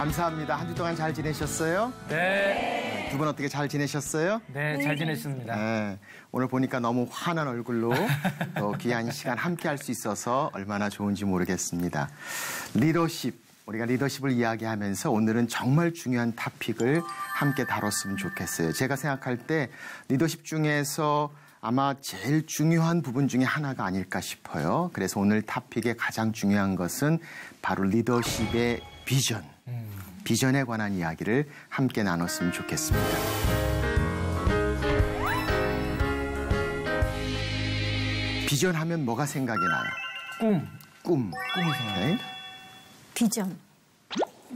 감사합니다. 한 주 동안 잘 지내셨어요? 네. 두 분 어떻게 잘 지내셨어요? 네, 잘 지냈습니다. 네. 오늘 보니까 너무 환한 얼굴로 또 귀한 시간 함께 할 수 있어서 얼마나 좋은지 모르겠습니다. 리더십, 우리가 리더십을 이야기하면서 오늘은 정말 중요한 토픽을 함께 다뤘으면 좋겠어요. 제가 생각할 때 리더십 중에서 아마 제일 중요한 부분 중에 하나가 아닐까 싶어요. 그래서 오늘 토픽의 가장 중요한 것은 바로 리더십의 비전, 비전에 관한 이야기를 함께 나눴으면 좋겠습니다. 비전하면 뭐가 생각이 나요? 꿈. 꿈이 생각나요. 네? 비전.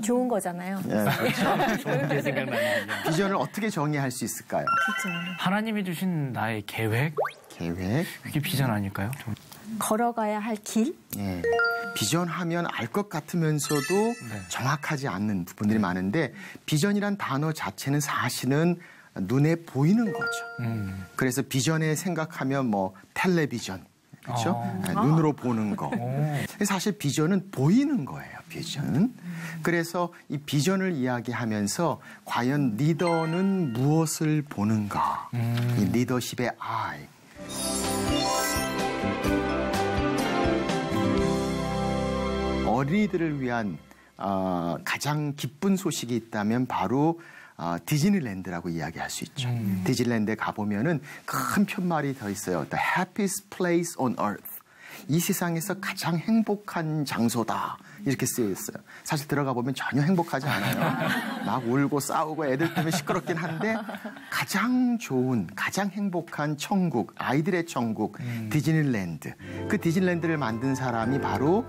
좋은 거잖아요. 네, 그렇죠. 좋은 게 생각나는 거죠. 비전을 어떻게 정의할 수 있을까요? 비전. 하나님이 주신 나의 계획? 계획. 그게 비전 아닐까요? 걸어가야 할 길? 예. 비전하면 알 것 같으면서도 정확하지 않는 부분들이 많은데 비전이란 단어 자체는 사실은 눈에 보이는 거죠. 그래서 비전에 생각하면 뭐 텔레비전, 그렇죠? 눈으로 보는 거. 사실 비전은 보이는 거예요, 비전은. 그래서 이 비전을 이야기하면서 과연 리더는 무엇을 보는가? 이 리더십의 I. 어린이들을 위한 가장 기쁜 소식이 있다면 바로 디즈니랜드라고 이야기할 수 있죠. 디즈니랜드에 가보면은 큰 편말이 더 있어요. The happiest place on earth. 이 세상에서 가장 행복한 장소다. 이렇게 쓰여 있어요. 사실 들어가 보면 전혀 행복하지 않아요. 막 울고 싸우고 애들 때문에 시끄럽긴 한데 가장 좋은, 가장 행복한 천국, 아이들의 천국, 디즈니랜드. 그 디즈니랜드를 만든 사람이 바로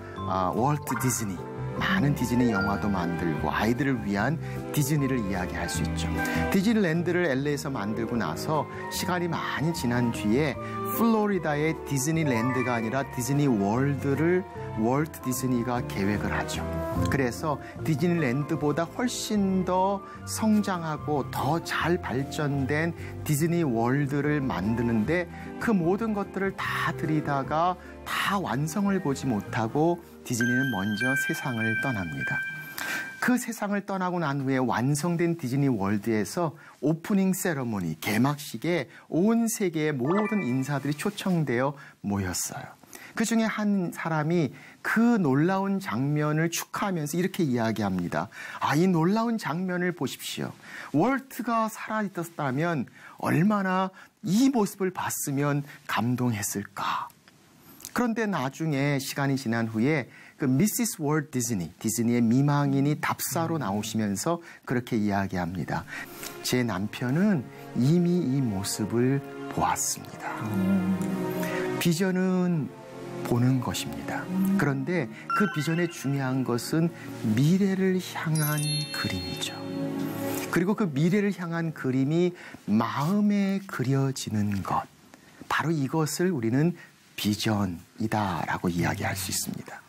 월트 디즈니. 많은 디즈니 영화도 만들고 아이들을 위한 디즈니를 이야기할 수 있죠. 디즈니랜드를 LA에서 만들고 나서 시간이 많이 지난 뒤에 플로리다의 디즈니랜드가 아니라 디즈니 월드를 월트 디즈니가 계획을 하죠. 그래서 디즈니랜드보다 훨씬 더 성장하고 더 잘 발전된 디즈니 월드를 만드는데 그 모든 것들을 다 들이다가 다 완성을 보지 못하고 디즈니는 먼저 세상을 떠납니다. 그 세상을 떠나고 난 후에 완성된 디즈니 월드에서 오프닝 세러모니, 개막식에 온 세계의 모든 인사들이 초청되어 모였어요. 그 중에 한 사람이 그 놀라운 장면을 축하하면서 이렇게 이야기합니다. 이 놀라운 장면을 보십시오. 월트가 살아있었다면 얼마나 이 모습을 봤으면 감동했을까. 그런데 나중에 시간이 지난 후에 그 미시스 월트 디즈니, 디즈니의 미망인이 답사로 나오시면서 그렇게 이야기합니다. 제 남편은 이미 이 모습을 보았습니다. 비전은 보는 것입니다. 그런데 그 비전의 중요한 것은 미래를 향한 그림이죠. 그리고 그 미래를 향한 그림이 마음에 그려지는 것. 바로 이것을 우리는 비전이다라고 이야기할 수 있습니다.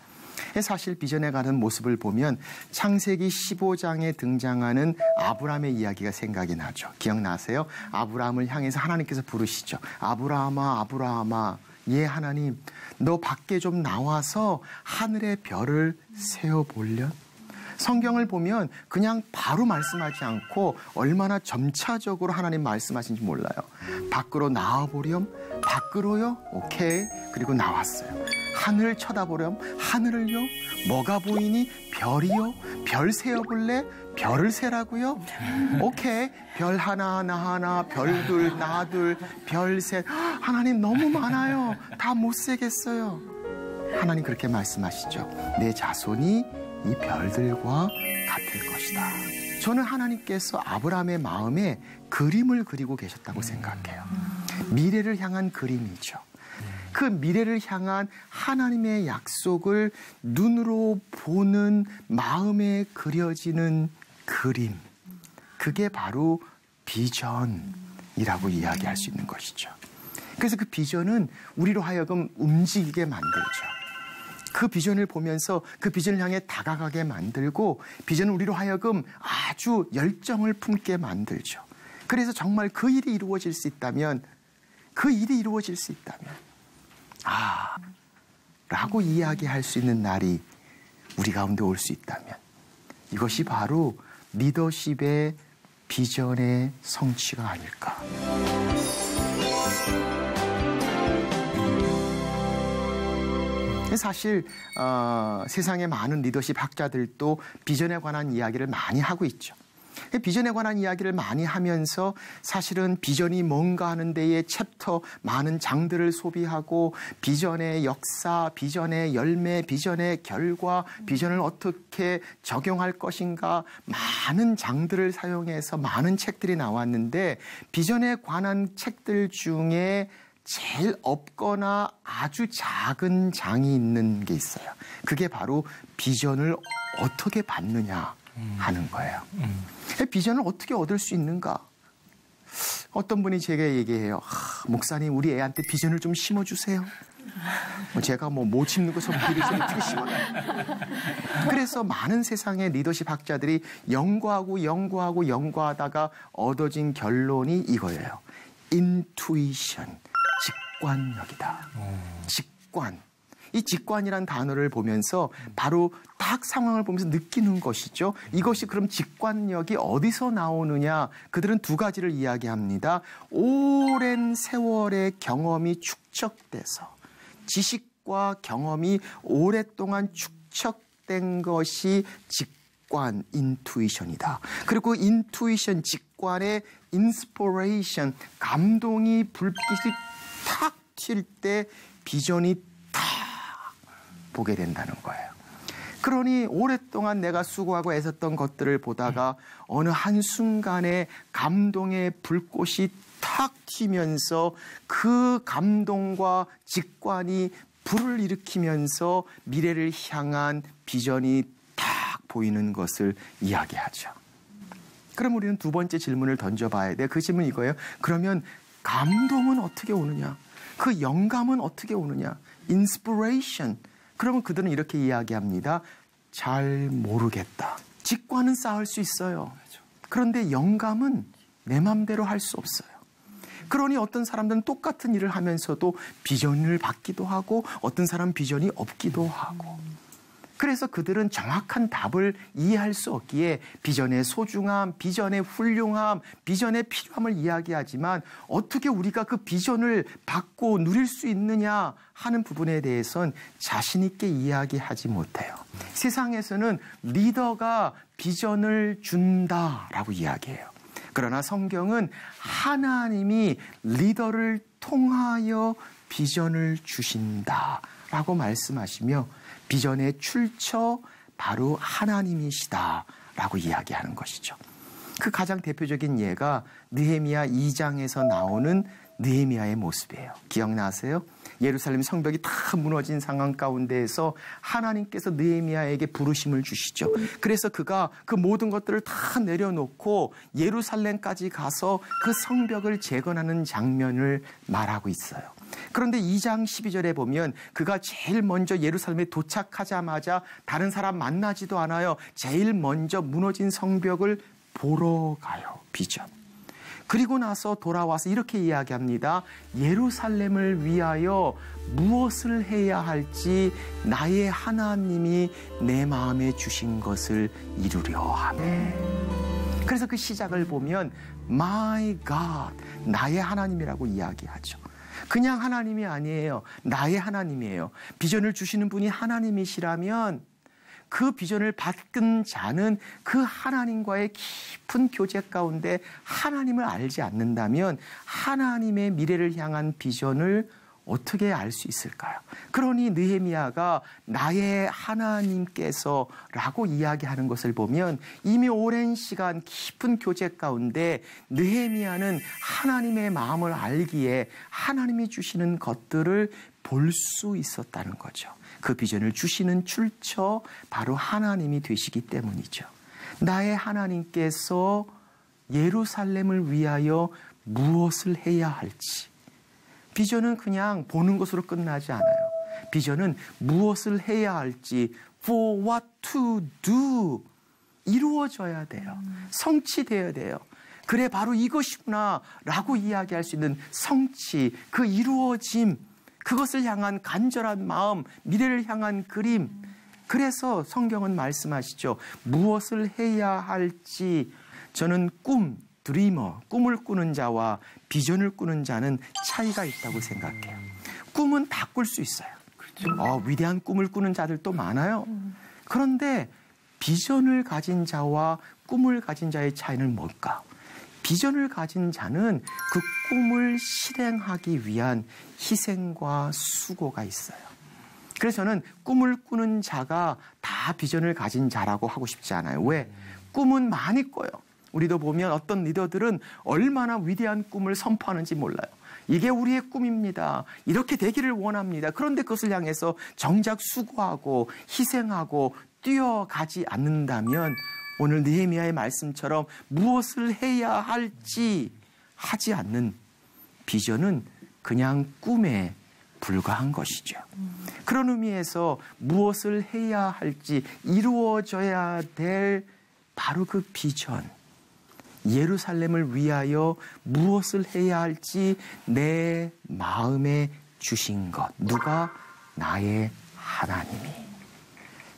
사실 비전에 가는 모습을 보면 창세기 15장에 등장하는 아브라함의 이야기가 생각이 나죠. 기억나세요? 아브라함을 향해서 하나님께서 부르시죠. 아브라함아, 아브라함아. 예, 하나님, 너 밖에 좀 나와서 하늘의 별을 세어보련? 성경을 보면 그냥 바로 말씀하지 않고 얼마나 점차적으로 하나님 말씀하신지 몰라요. 밖으로 나와보렴? 밖으로요? 오케이. 그리고 나왔어요. 하늘 쳐다보렴? 하늘을요? 뭐가 보이니? 별이요? 별 세어볼래? 별을 세라고요? 오케이. 별 하나, 나 하나, 별 둘, 나 둘, 별 셋. 하나님 너무 많아요. 다 못 세겠어요. 하나님 그렇게 말씀하시죠. 내 자손이 이 별들과 같을 것이다. 저는 하나님께서 아브라함의 마음에 그림을 그리고 계셨다고 생각해요. 미래를 향한 그림이죠. 그 미래를 향한 하나님의 약속을 눈으로 보는 마음에 그려지는 그림. 그게 바로 비전이라고 이야기할 수 있는 것이죠. 그래서 그 비전은 우리로 하여금 움직이게 만들죠. 그 비전을 보면서 그 비전을 향해 다가가게 만들고 비전은 우리로 하여금 아주 열정을 품게 만들죠. 그래서 정말 그 일이 이루어질 수 있다면 라고 이야기할 수 있는 날이 우리 가운데 올 수 있다면 이것이 바로 리더십의 비전의 성취가 아닐까. 사실 세상의 많은 리더십 학자들도 비전에 관한 이야기를 많이 하고 있죠. 비전에 관한 이야기를 많이 하면서 사실은 비전이 뭔가 하는 데에 챕터 많은 장들을 소비하고 비전의 역사, 비전의 열매, 비전의 결과, 비전을 어떻게 적용할 것인가 많은 장들을 사용해서 많은 책들이 나왔는데 비전에 관한 책들 중에 제일 없거나 아주 작은 장이 있는 게 있어요. 그게 바로 비전을 어떻게 받느냐 하는 거예요. 비전을 어떻게 얻을 수 있는가? 어떤 분이 제게 얘기해요. 목사님, 우리 애한테 비전을 좀 심어주세요. 제가 못 심는 거 비를 좀 어떻게 심어요? 그래서 많은 세상의 리더십 학자들이 연구하다가 얻어진 결론이 이거예요. 인투이션, 직관력이다. 직관. 이 직관이란 단어를 보면서 바로 딱 상황을 보면서 느끼는 것이죠. 이것이 그럼 직관력이 어디서 나오느냐? 그들은 두 가지를 이야기합니다. 오랜 세월의 경험이 축적돼서 지식과 경험이 오랫동안 축적된 것이 직관, 인투이션이다. 그리고 인투이션, 직관의 인스피레이션, 감동이 불빛이 탁 튈 때 비전이 보게 된다는 거예요. 그러니 오랫동안 내가 수고하고 애썼던 것들을 보다가 어느 한순간에 감동의 불꽃이 탁 튀면서 그 감동과 직관이 불을 일으키면서 미래를 향한 비전이 탁 보이는 것을 이야기하죠. 그럼 우리는 두 번째 질문을 던져봐야 돼. 그 질문은 이거예요. 그러면 감동은 어떻게 오느냐? 그 영감은 어떻게 오느냐? 인스피레이션. 그러면 그들은 이렇게 이야기합니다. 잘 모르겠다. 직관은 쌓을 수 있어요. 그런데 영감은 내 맘대로 할 수 없어요. 그러니 어떤 사람들은 똑같은 일을 하면서도 비전을 받기도 하고 어떤 사람은 비전이 없기도 하고 그래서 그들은 정확한 답을 이해할 수 없기에 비전의 소중함, 비전의 훌륭함, 비전의 필요함을 이야기하지만 어떻게 우리가 그 비전을 받고 누릴 수 있느냐 하는 부분에 대해서는 자신 있게 이야기하지 못해요. 세상에서는 리더가 비전을 준다라고 이야기해요. 그러나 성경은 하나님이 리더를 통하여 비전을 주신다라고 말씀하시며 비전의 출처 바로 하나님이시다라고 이야기하는 것이죠. 그 가장 대표적인 예가 느헤미야 2장에서 나오는 느헤미야의 모습이에요. 기억나세요? 예루살렘 성벽이 다 무너진 상황 가운데에서 하나님께서 느헤미야에게 부르심을 주시죠. 그래서 그가 그 모든 것들을 다 내려놓고 예루살렘까지 가서 그 성벽을 재건하는 장면을 말하고 있어요. 그런데 2장 12절에 보면 그가 제일 먼저 예루살렘에 도착하자마자 다른 사람 만나지도 않아요. 제일 먼저 무너진 성벽을 보러 가요. 비전. 그리고 나서 돌아와서 이렇게 이야기합니다. 예루살렘을 위하여 무엇을 해야 할지 나의 하나님이 내 마음에 주신 것을 이루려 하네. 그래서 그 시작을 보면 My God, 나의 하나님이라고 이야기하죠. 그냥 하나님이 아니에요. 나의 하나님이에요. 비전을 주시는 분이 하나님이시라면 그 비전을 받은 자는 그 하나님과의 깊은 교제 가운데 하나님을 알지 않는다면 하나님의 미래를 향한 비전을 어떻게 알 수 있을까요? 그러니 느헤미야가 나의 하나님께서라고 이야기하는 것을 보면 이미 오랜 시간 깊은 교제 가운데 느헤미야는 하나님의 마음을 알기에 하나님이 주시는 것들을 볼 수 있었다는 거죠. 그 비전을 주시는 출처 바로 하나님이 되시기 때문이죠. 나의 하나님께서 예루살렘을 위하여 무엇을 해야 할지. 비전은 그냥 보는 것으로 끝나지 않아요. 비전은 무엇을 해야 할지 for what to do 이루어져야 돼요. 성취되어야 돼요. 그래 바로 이것이구나 라고 이야기할 수 있는 성취, 그 이루어짐, 그것을 향한 간절한 마음, 미래를 향한 그림 그래서 성경은 말씀하시죠. 무엇을 해야 할지 저는 드리머, 꿈을 꾸는 자와 비전을 꾸는 자는 차이가 있다고 생각해요. 꿈은 다 꿀 수 있어요. 위대한 꿈을 꾸는 자들도 많아요. 그런데 비전을 가진 자와 꿈을 가진 자의 차이는 뭘까? 비전을 가진 자는 그 꿈을 실행하기 위한 희생과 수고가 있어요. 그래서 저는 꿈을 꾸는 자가 다 비전을 가진 자라고 하고 싶지 않아요. 왜? 꿈은 많이 꿔요. 우리도 보면 어떤 리더들은 얼마나 위대한 꿈을 선포하는지 몰라요. 이게 우리의 꿈입니다. 이렇게 되기를 원합니다. 그런데 그것을 향해서 정작 수고하고 희생하고 뛰어가지 않는다면 오늘 느헤미야의 말씀처럼 무엇을 해야 할지 하지 않는 비전은 그냥 꿈에 불과한 것이죠. 그런 의미에서 무엇을 해야 할지 이루어져야 될 바로 그 비전, 예루살렘을 위하여 무엇을 해야 할지 내 마음에 주신 것. 누가? 나의 하나님이.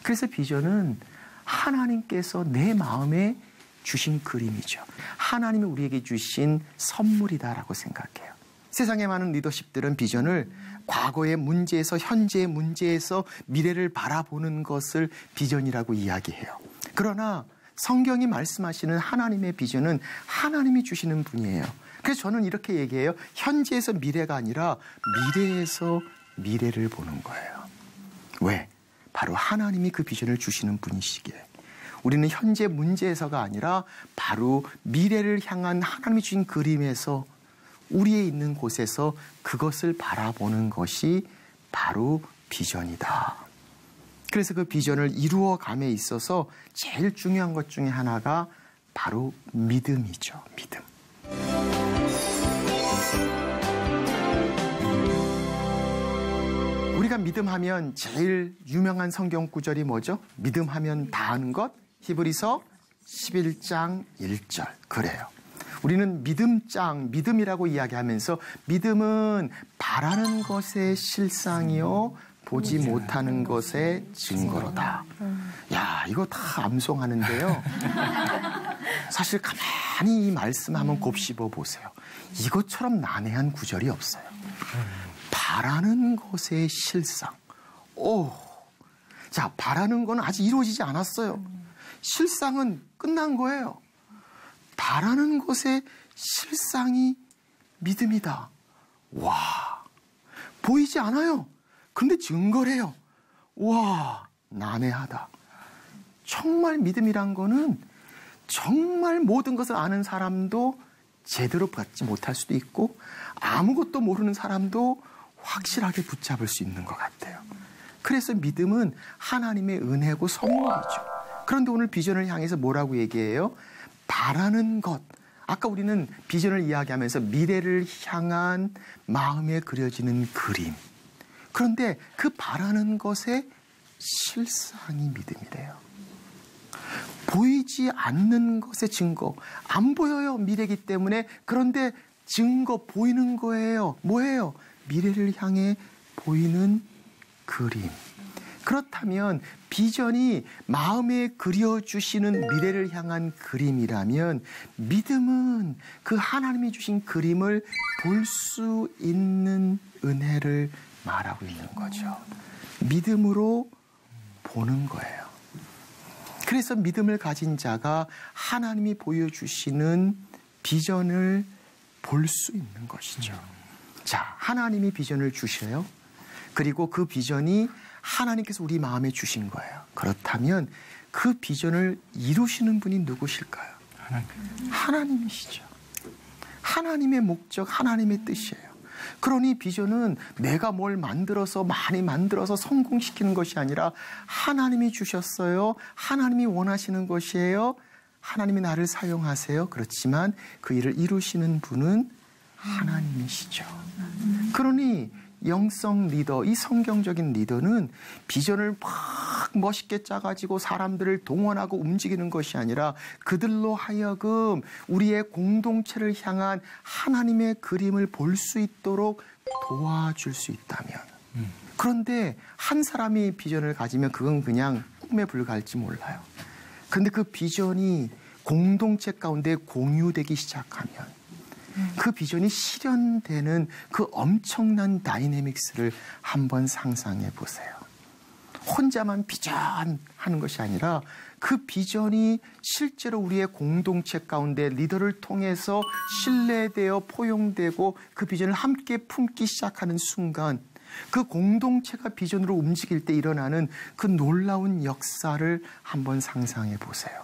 그래서 비전은 하나님께서 내 마음에 주신 그림이죠. 하나님이 우리에게 주신 선물이다라고 생각해요. 세상에 많은 리더십들은 비전을 과거의 문제에서 현재의 문제에서 미래를 바라보는 것을 비전이라고 이야기해요. 그러나 성경이 말씀하시는 하나님의 비전은 하나님이 주시는 분이에요. 그래서 저는 이렇게 얘기해요. 현재에서 미래가 아니라 미래에서 미래를 보는 거예요. 왜? 바로 하나님이 그 비전을 주시는 분이시기에. 우리는 현재 문제에서가 아니라 바로 미래를 향한 하나님이 주신 그림에서 우리의 있는 곳에서 그것을 바라보는 것이 바로 비전이다. 그래서 그 비전을 이루어감에 있어서 제일 중요한 것 중에 하나가 바로 믿음이죠. 믿음. 우리가 믿음하면 제일 유명한 성경 구절이 뭐죠? 믿음하면 다 하는 것? 히브리서 11장 1절. 그래요. 우리는 믿음이라고 이야기하면서 믿음은 바라는 것의 실상이요 보지 못하는 것의 증거로다. 야, 이거 다 암송하는데요. 사실 가만히 이 말씀 한번 곱씹어 보세요. 이것처럼 난해한 구절이 없어요. 바라는 것의 실상. 자, 바라는 건 아직 이루어지지 않았어요. 실상은 끝난 거예요. 바라는 것의 실상이 믿음이다. 와, 보이지 않아요. 근데 증거래요. 와, 난해하다. 정말 믿음이란 거는 정말 모든 것을 아는 사람도 제대로 받지 못할 수도 있고 아무것도 모르는 사람도 확실하게 붙잡을 수 있는 것 같아요. 그래서 믿음은 하나님의 은혜고 선물이죠. 그런데 오늘 비전을 향해서 뭐라고 얘기해요? 바라는 것. 아까 우리는 비전을 이야기하면서 미래를 향한 마음에 그려지는 그림. 그런데 그 바라는 것의 실상이 믿음이래요. 보이지 않는 것의 증거. 안 보여요. 미래이기 때문에. 그런데 증거 보이는 거예요. 뭐예요? 미래를 향해 보이는 그림. 그렇다면 비전이 마음에 그려주시는 미래를 향한 그림이라면 믿음은 그 하나님이 주신 그림을 볼 수 있는 은혜를 말하고 있는 거죠. 믿음으로 보는 거예요. 그래서 믿음을 가진 자가 하나님이 보여주시는 비전을 볼 수 있는 것이죠. 자, 하나님이 비전을 주셔요. 그리고 그 비전이 하나님께서 우리 마음에 주신 거예요. 그렇다면 그 비전을 이루시는 분이 누구실까요? 하나님이시죠. 하나님의 목적, 하나님의 뜻이에요. 그러니 비전은 내가 뭘 만들어서 많이 만들어서 성공시키는 것이 아니라 하나님이 주셨어요. 하나님이 원하시는 것이에요. 하나님이 나를 사용하세요. 그렇지만 그 일을 이루시는 분은 하나님이시죠. 그러니 영성 리더, 이 성경적인 리더는 비전을 막 멋있게 짜가지고 사람들을 동원하고 움직이는 것이 아니라 그들로 하여금 우리의 공동체를 향한 하나님의 그림을 볼 수 있도록 도와줄 수 있다면 그런데 한 사람이 비전을 가지면 그건 그냥 꿈에 불과할지 몰라요. 그런데 그 비전이 공동체 가운데 공유되기 시작하면 그 비전이 실현되는 그 엄청난 다이내믹스를 한번 상상해 보세요. 혼자만 비전하는 것이 아니라 그 비전이 실제로 우리의 공동체 가운데 리더를 통해서 신뢰되어 포용되고 그 비전을 함께 품기 시작하는 순간 그 공동체가 비전으로 움직일 때 일어나는 그 놀라운 역사를 한번 상상해 보세요.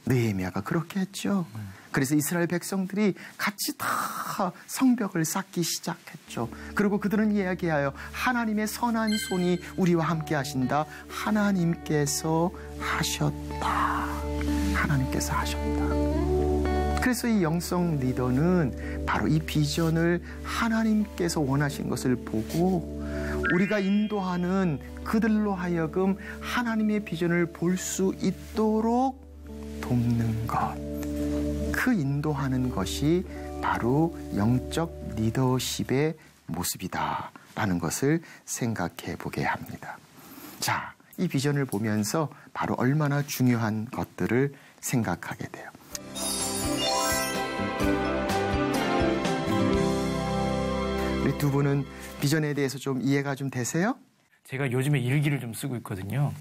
느헤미야가 그렇게 했죠. 그래서 이스라엘 백성들이 같이 다 성벽을 쌓기 시작했죠. 그리고 그들은 이야기하여 하나님의 선한 손이 우리와 함께 하신다. 하나님께서 하셨다. 하나님께서 하셨다. 그래서 이 영성 리더는 바로 이 비전을 하나님께서 원하신 것을 보고 우리가 인도하는 그들로 하여금 하나님의 비전을 볼 수 있도록 돕는 것. 그 인도하는 것이 바로 영적 리더십의 모습이다라는 것을 생각해 보게 합니다. 자, 이 비전을 보면서 바로 얼마나 중요한 것들을 생각하게 돼요. 우리 두 분은 비전에 대해서 좀 이해가 좀 되세요? 제가 요즘에 일기를 좀 쓰고 있거든요.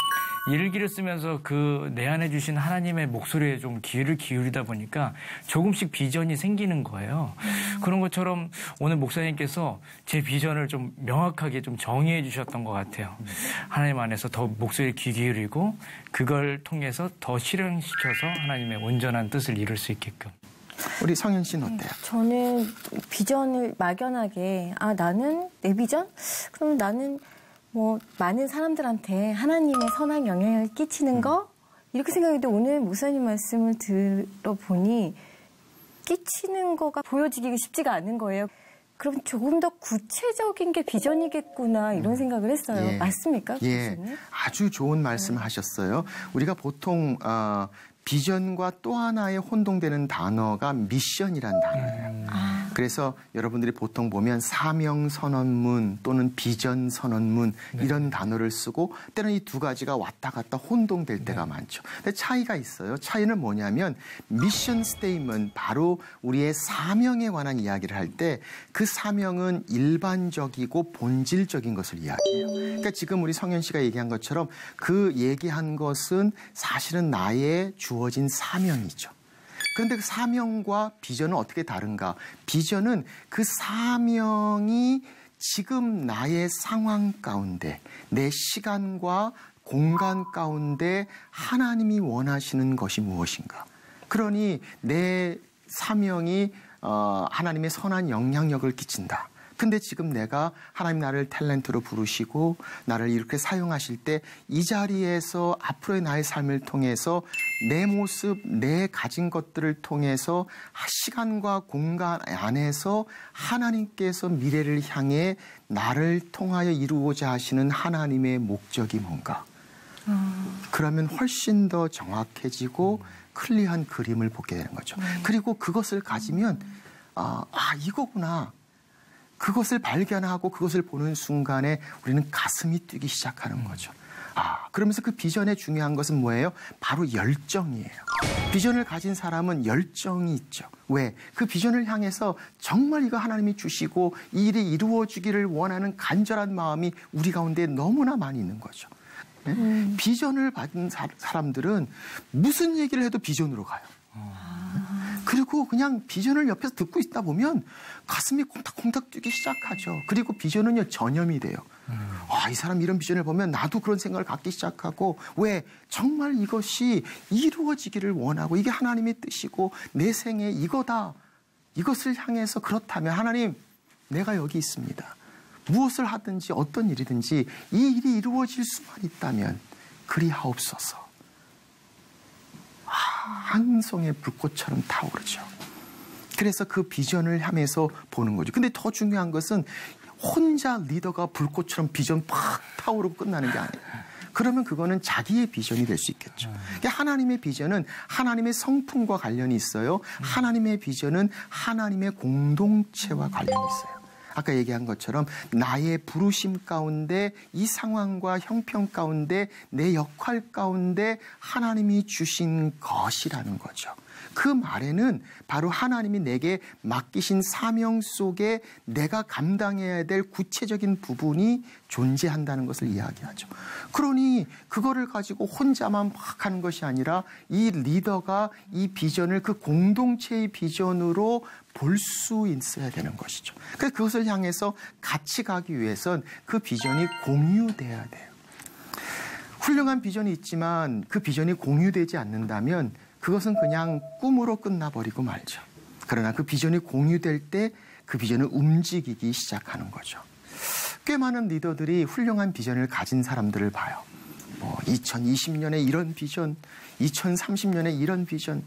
일기를 쓰면서 그 내 안에 주신 하나님의 목소리에 좀 귀를 기울이다 보니까 조금씩 비전이 생기는 거예요. 그런 것처럼 오늘 목사님께서 제 비전을 좀 명확하게 좀 정의해 주셨던 것 같아요. 하나님 안에서 더 목소리에 귀 기울이고 그걸 통해서 더 실행시켜서 하나님의 온전한 뜻을 이룰 수 있게끔. 우리 성현 씨는 어때요? 저는 비전을 막연하게 나는 내 비전? 그럼 나는 뭐 많은 사람들한테 하나님의 선한 영향을 끼치는 거? 이렇게 생각했는데 오늘 목사님 말씀을 들어보니 끼치는 거가 보여지기가 쉽지가 않은 거예요. 그럼 조금 더 구체적인 게 비전이겠구나 이런 생각을 했어요. 예. 맞습니까? 예, 아주 좋은 말씀을 하셨어요. 우리가 보통 비전과 또 하나의 혼동되는 단어가 미션이란 단어예요. 그래서 여러분들이 보통 보면 사명 선언문 또는 비전 선언문 이런 단어를 쓰고 때로는 이 두 가지가 왔다 갔다 혼동될 때가 많죠. 근데 차이가 있어요. 차이는 뭐냐면 미션 스테이트먼트, 바로 우리의 사명에 관한 이야기를 할 때 그 사명은 일반적이고 본질적인 것을 이야기해요. 그러니까 지금 우리 성현 씨가 얘기한 것처럼 그 얘기한 것은 사실은 나의 주어진 사명이죠. 그런데 그 사명과 비전은 어떻게 다른가? 비전은 그 사명이 지금 나의 상황 가운데, 내 시간과 공간 가운데 하나님이 원하시는 것이 무엇인가? 그러니 내 사명이 하나님의 선한 영향력을 끼친다. 근데 지금 내가 하나님 나를 탤런트로 부르시고 나를 이렇게 사용하실 때 이 자리에서 앞으로의 나의 삶을 통해서 내 모습, 내 가진 것들을 통해서 시간과 공간 안에서 하나님께서 미래를 향해 나를 통하여 이루고자 하시는 하나님의 목적이 뭔가? 그러면 훨씬 더 정확해지고 클리어한 그림을 보게 되는 거죠. 그리고 그것을 가지면 이거구나. 그것을 발견하고 그것을 보는 순간에 우리는 가슴이 뛰기 시작하는 거죠. 그러면서 그 비전의 중요한 것은 뭐예요? 바로 열정이에요. 비전을 가진 사람은 열정이 있죠. 왜? 그 비전을 향해서 정말 이거 하나님이 주시고 이 일이 이루어지기를 원하는 간절한 마음이 우리 가운데 너무나 많이 있는 거죠. 네? 비전을 받은 사람들은 무슨 얘기를 해도 비전으로 가요. 그리고 그냥 비전을 옆에서 듣고 있다 보면 가슴이 콩닥콩닥 뛰기 시작하죠. 그리고 비전은요, 전염이 돼요. 이 사람 이런 비전을 보면 나도 그런 생각을 갖기 시작하고, 왜? 정말 이것이 이루어지기를 원하고 이게 하나님의 뜻이고 내 생에 이거다. 이것을 향해서 그렇다면 하나님, 내가 여기 있습니다. 무엇을 하든지 어떤 일이든지 이 일이 이루어질 수만 있다면 그리하옵소서. 한 송의 불꽃처럼 타오르죠. 그래서 그 비전을 향해서 보는 거죠. 근데 더 중요한 것은 혼자 리더가 불꽃처럼 비전 팍 타오르고 끝나는 게 아니에요. 그러면 그거는 자기의 비전이 될 수 있겠죠. 그러니까 하나님의 비전은 하나님의 성품과 관련이 있어요. 하나님의 비전은 하나님의 공동체와 관련이 있어요. 아까 얘기한 것처럼 나의 부르심 가운데 이 상황과 형편 가운데 내 역할 가운데 하나님이 주신 것이라는 거죠. 그 말에는 바로 하나님이 내게 맡기신 사명 속에 내가 감당해야 될 구체적인 부분이 존재한다는 것을 이야기하죠. 그러니 그거를 가지고 혼자만 막 하는 것이 아니라 이 리더가 이 비전을 그 공동체의 비전으로 볼 수 있어야 되는 것이죠. 그래서 그것을 향해서 같이 가기 위해선 그 비전이 공유돼야 돼요. 훌륭한 비전이 있지만 그 비전이 공유되지 않는다면 그것은 그냥 꿈으로 끝나버리고 말죠. 그러나 그 비전이 공유될 때 그 비전을 움직이기 시작하는 거죠. 꽤 많은 리더들이 훌륭한 비전을 가진 사람들을 봐요. 2020년에 이런 비전, 2030년에 이런 비전.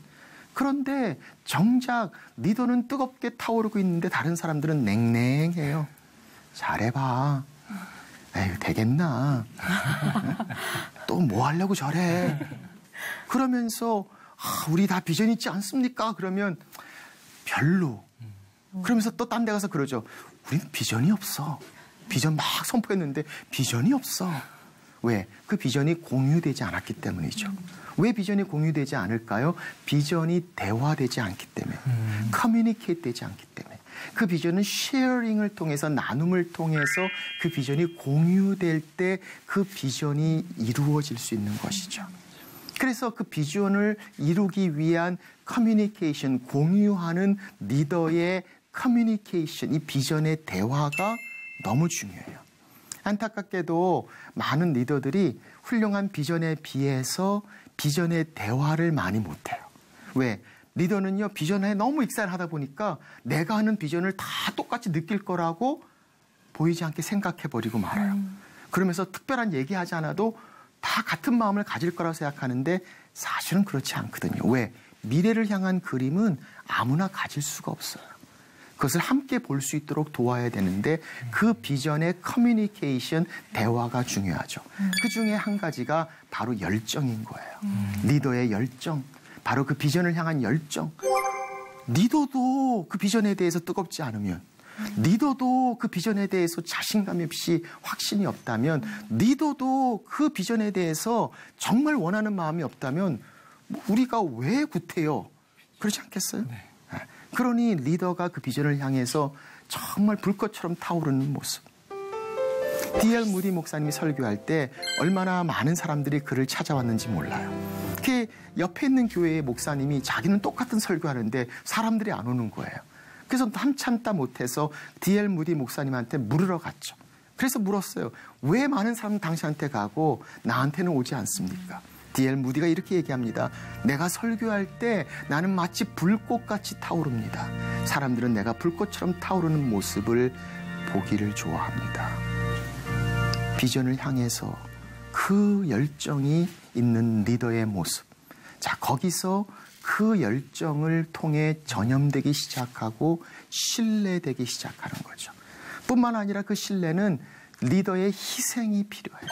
그런데 정작 리더는 뜨겁게 타오르고 있는데 다른 사람들은 냉랭해요. 잘해봐. 에휴, 되겠나. 또 뭐 하려고 저래. 그러면서 우리 다 비전 있지 않습니까? 그러면 별로. 그러면서 또 딴 데 가서 그러죠. 우리는 비전이 없어. 비전 막 선포했는데 비전이 없어. 왜? 그 비전이 공유되지 않았기 때문이죠. 왜 비전이 공유되지 않을까요? 비전이 대화되지 않기 때문에, 커뮤니케이트 되지 않기 때문에. 그 비전은 쉐어링을 통해서, 나눔을 통해서 그 비전이 공유될 때 그 비전이 이루어질 수 있는 것이죠. 그래서 그 비전을 이루기 위한 커뮤니케이션, 공유하는 리더의 커뮤니케이션, 이 비전의 대화가 너무 중요해요. 안타깝게도 많은 리더들이 훌륭한 비전에 비해서 비전의 대화를 많이 못해요. 왜? 리더는요, 비전에 너무 익살하다 보니까 내가 하는 비전을 다 똑같이 느낄 거라고 보이지 않게 생각해버리고 말아요. 그러면서 특별한 얘기하지 않아도 다 같은 마음을 가질 거라고 생각하는데 사실은 그렇지 않거든요. 왜? 미래를 향한 그림은 아무나 가질 수가 없어요. 그것을 함께 볼 수 있도록 도와야 되는데 그 비전의 커뮤니케이션, 대화가 중요하죠. 그 중에 한 가지가 바로 열정인 거예요. 리더의 열정, 바로 그 비전을 향한 열정. 리더도 그 비전에 대해서 뜨겁지 않으면, 리더도 그 비전에 대해서 자신감 없이 확신이 없다면, 리더도 그 비전에 대해서 정말 원하는 마음이 없다면 우리가 왜 구태여? 그렇지 않겠어요? 네. 그러니 리더가 그 비전을 향해서 정말 불꽃처럼 타오르는 모습. D.L. 무디 목사님이 설교할 때 얼마나 많은 사람들이 그를 찾아왔는지 몰라요. 그 옆에 있는 교회의 목사님이 자기는 똑같은 설교하는데 사람들이 안 오는 거예요. 그래서 참다 못해서 D.L. 무디 목사님한테 물으러 갔죠. 그래서 물었어요. 왜 많은 사람은 당신한테 가고 나한테는 오지 않습니까? D.L. 무디가 이렇게 얘기합니다. 내가 설교할 때 나는 마치 불꽃같이 타오릅니다. 사람들은 내가 불꽃처럼 타오르는 모습을 보기를 좋아합니다. 비전을 향해서 그 열정이 있는 리더의 모습. 자, 거기서 그 열정을 통해 전염되기 시작하고 신뢰되기 시작하는 거죠. 뿐만 아니라 그 신뢰는 리더의 희생이 필요해요.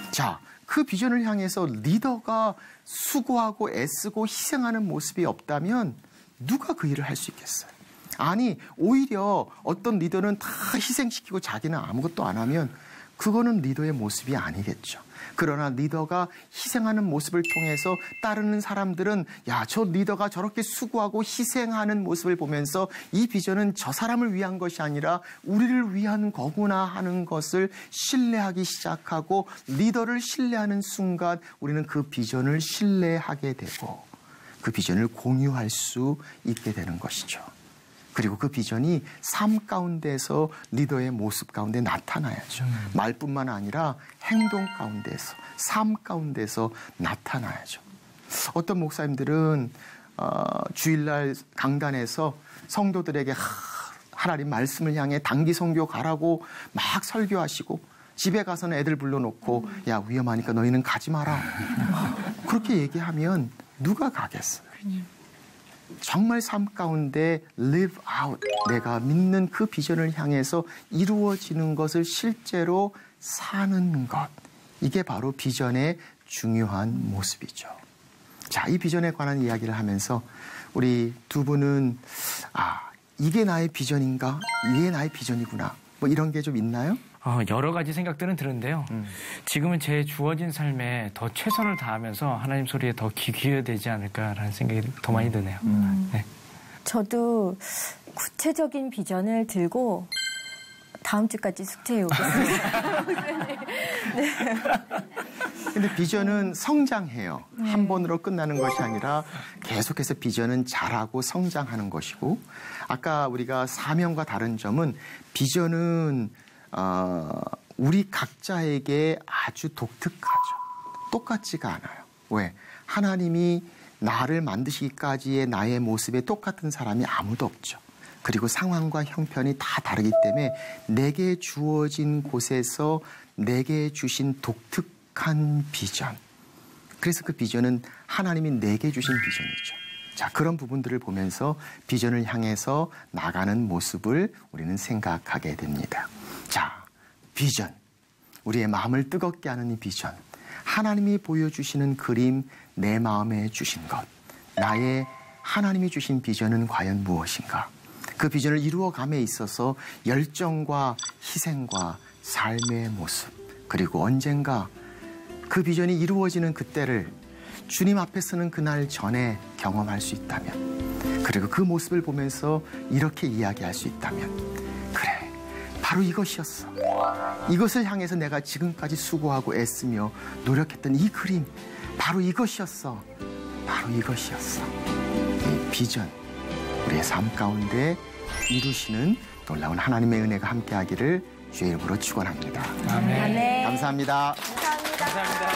자, 그 비전을 향해서 리더가 수고하고 애쓰고 희생하는 모습이 없다면 누가 그 일을 할 수 있겠어요? 아니, 오히려 어떤 리더는 다 희생시키고 자기는 아무것도 안 하면 그거는 리더의 모습이 아니겠죠. 그러나 리더가 희생하는 모습을 통해서 따르는 사람들은 야, 저 리더가 저렇게 수고하고 희생하는 모습을 보면서 이 비전은 저 사람을 위한 것이 아니라 우리를 위한 거구나 하는 것을 신뢰하기 시작하고, 리더를 신뢰하는 순간 우리는 그 비전을 신뢰하게 되고 그 비전을 공유할 수 있게 되는 것이죠. 그리고 그 비전이 삶 가운데서 리더의 모습 가운데 나타나야죠. 말뿐만 아니라 행동 가운데서, 삶 가운데서 나타나야죠. 어떤 목사님들은 주일날 강단에서 성도들에게 하나님 말씀을 향해 단기 선교 가라고 막 설교하시고, 집에 가서는 애들 불러놓고 야, 위험하니까 너희는 가지 마라. 그렇게 얘기하면 누가 가겠어요? 정말 삶 가운데 live out, 내가 믿는 그 비전을 향해서 이루어지는 것을 실제로 사는 것, 이게 바로 비전의 중요한 모습이죠. 자, 이 비전에 관한 이야기를 하면서 우리 두 분은 이게 나의 비전인가? 이게 나의 비전이구나. 뭐 이런 게 좀 있나요? 여러 가지 생각들은 드는데요. 지금은 제 주어진 삶에 더 최선을 다하면서 하나님 소리에 더 귀 기울여야 되지 않을까라는 생각이 더 많이 드네요. 네. 저도 구체적인 비전을 들고 다음 주까지 숙제해 오겠습니다. 네. 근데 비전은 성장해요. 한 번으로 끝나는 것이 아니라 계속해서 비전은 자라고 성장하는 것이고, 아까 우리가 사명과 다른 점은 비전은 우리 각자에게 아주 독특하죠. 똑같지가 않아요. 왜? 하나님이 나를 만드시기까지의 나의 모습에 똑같은 사람이 아무도 없죠. 그리고 상황과 형편이 다 다르기 때문에 내게 주어진 곳에서 내게 주신 독특한 비전. 그래서 그 비전은 하나님이 내게 주신 비전이죠. 자, 그런 부분들을 보면서 비전을 향해서 나가는 모습을 우리는 생각하게 됩니다. 자, 비전. 우리의 마음을 뜨겁게 하는 이 비전. 하나님이 보여주시는 그림, 내 마음에 주신 것. 나의 하나님이 주신 비전은 과연 무엇인가? 그 비전을 이루어감에 있어서 열정과 희생과 삶의 모습, 그리고 언젠가 그 비전이 이루어지는 그때를 주님 앞에 서는 그날 전에 경험할 수 있다면, 그리고 그 모습을 보면서 이렇게 이야기할 수 있다면, 그래, 바로 이것이었어. 이것을 향해서 내가 지금까지 수고하고 애쓰며 노력했던 이 그림, 바로 이것이었어. 바로 이것이었어. 이 비전, 우리의 삶 가운데 이루시는 놀라운 하나님의 은혜가 함께하기를 주의 이름으로 축원합니다. 아멘. 아멘. 감사합니다. 감사합니다.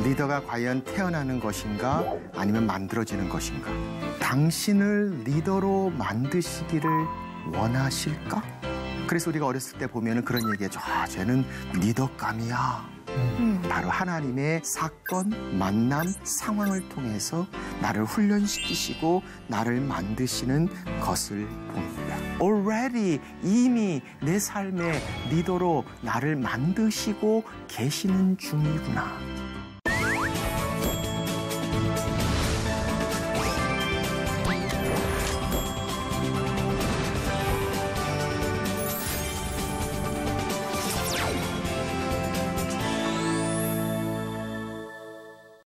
리더가 과연 태어나는 것인가 아니면 만들어지는 것인가? 당신을 리더로 만드시기를 원하실까? 그래서 우리가 어렸을 때 보면 그런 얘기하죠. 쟤는 리더감이야. 바로 하나님의 사건, 만남, 상황을 통해서 나를 훈련시키시고 나를 만드시는 것을 봅니다. Already, 이미 내 삶의 리더로 나를 만드시고 계시는 중이구나.